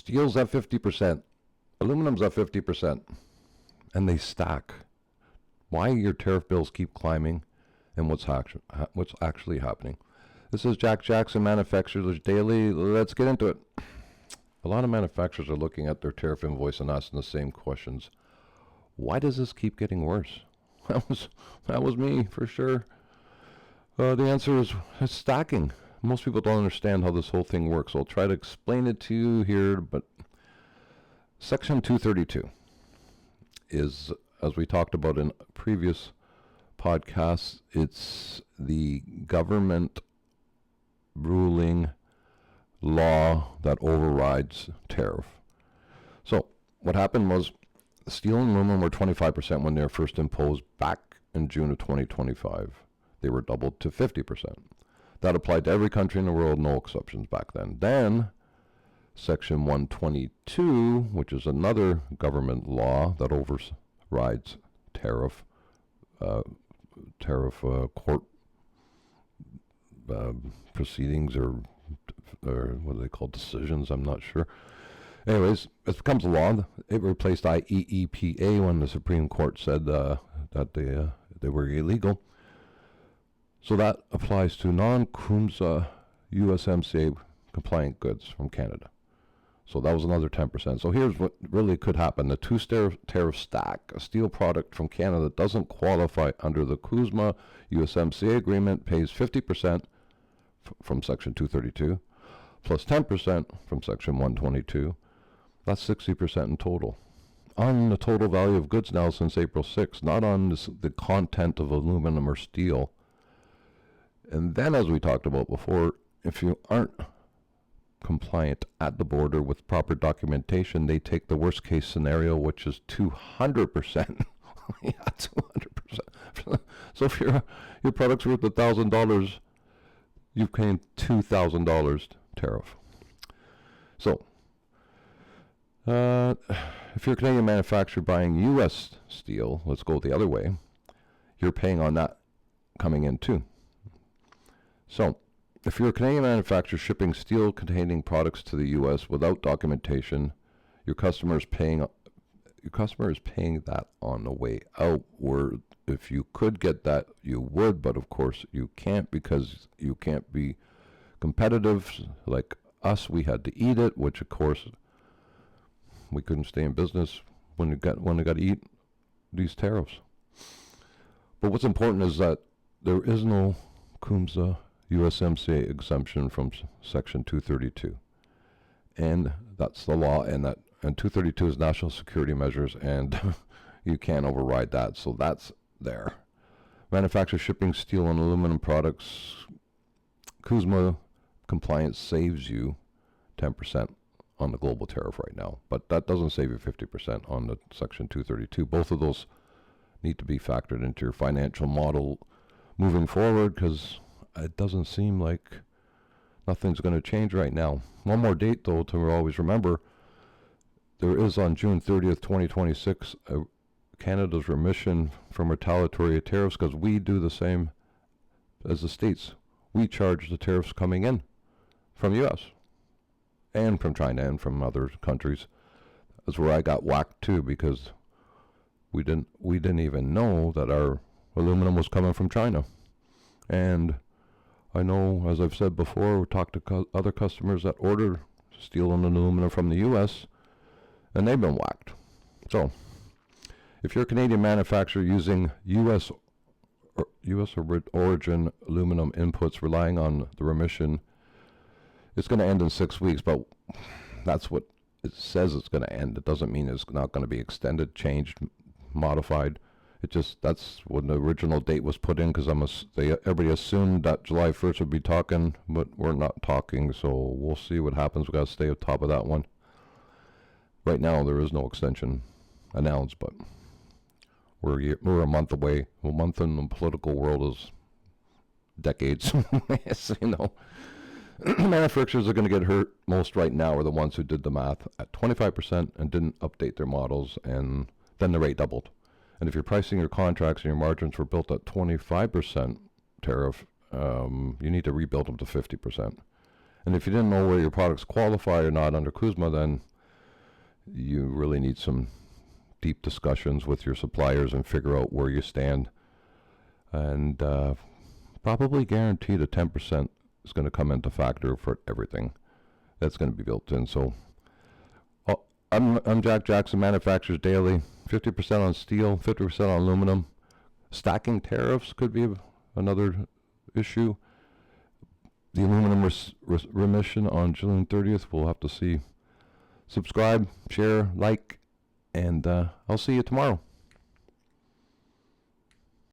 Steel's at 50%. Aluminum's at 50%. And they stack. Why your tariff bills keep climbing and what's actually happening. This is Jack Jackson, Manufacturers Daily. Let's get into it. A lot of manufacturers are looking at their tariff invoice and asking the same questions. Why does this keep getting worse? That was me, for sure. The answer is it's stacking. Most people don't understand how this whole thing works. I'll try to explain it to you here, but Section 232 is, as we talked about in previous podcasts, it's the government ruling law that overrides tariff. So what happened was steel and aluminum were 25% when they were first imposed back in June of 2025. They were doubled to 50%. That applied to every country in the world, no exceptions back then. Then Section 122, which is another government law that overrides tariff court proceedings or what are they called, decisions, I'm not sure. Anyways, it becomes a law. It replaced IEEPA when the Supreme Court said that they were illegal. So that applies to non-CUSMA USMCA-compliant goods from Canada. So that was another 10%. So here's what really could happen. The two tariff stack. A steel product from Canada that doesn't qualify under the CUSMA USMCA agreement pays 50% from Section 232, plus 10% from Section 122. That's 60% in total. On the total value of goods now since April 6th, not on the content of aluminum or steel. And then, as we talked about before, if you aren't compliant at the border with proper documentation, they take the worst case scenario, which is 200%. Yeah, 200%. So if your product's worth $1,000, you're paying $2,000 tariff. So, if you're a Canadian manufacturer buying U.S. steel, let's go the other way, you're paying on that coming in too. So, if you're a Canadian manufacturer shipping steel-containing products to the U.S. without documentation, your customer is paying that on the way out. Where if you could get that, you would, but of course you can't, because you can't be competitive. Like us, we had to eat it, which of course we couldn't stay in business when they got to eat these tariffs. But what's important is that there is no CUSMA USMCA exemption from Section 232, and that's the law, and 232 is national security measures, and you can't override that. So that's there. Manufacturers shipping steel and aluminum products, CUSMA compliance saves you 10% on the global tariff right now, but that doesn't save you 50% on the Section 232. Both of those need to be factored into your financial model moving forward, because it doesn't seem like nothing's going to change right now. One more date, though, to always remember. There is on June 30th, 2026, Canada's remission from retaliatory tariffs, because we do the same as the States. We charge the tariffs coming in from U.S. and from China and from other countries. That's where I got whacked, too, because we didn't even know that our aluminum was coming from China. And I know, as I've said before, we talked to other customers that order steel and aluminum from the U.S., and they've been whacked. So, if you're a Canadian manufacturer using U.S. origin aluminum inputs relying on the remission, it's going to end in 6 weeks, but that's what it says it's going to end. It doesn't mean it's not going to be extended, changed, modified. That's when the original date was put in, because everybody assumed that July 1st would be talking, but we're not talking, so we'll see what happens. We've got to stay on top of that one. Right now, there is no extension announced, but we're a month away. A month in the political world is decades. Yes, Manufacturers are going to get hurt most right now are the ones who did the math at 25% and didn't update their models, and then the rate doubled. And if you're pricing your contracts and your margins were built at 25% tariff, you need to rebuild them to 50%. And if you didn't know where your products qualify or not under CUSMA, then you really need some deep discussions with your suppliers and figure out where you stand. And probably guaranteed a 10% is going to come into factor for everything. That's going to be built in. So I'm Jack Jackson, Manufacturers Daily. 50% on steel, 50% on aluminum. Stacking tariffs could be another issue. The aluminum remission on June 30th, we'll have to see. Subscribe, share, like, and I'll see you tomorrow.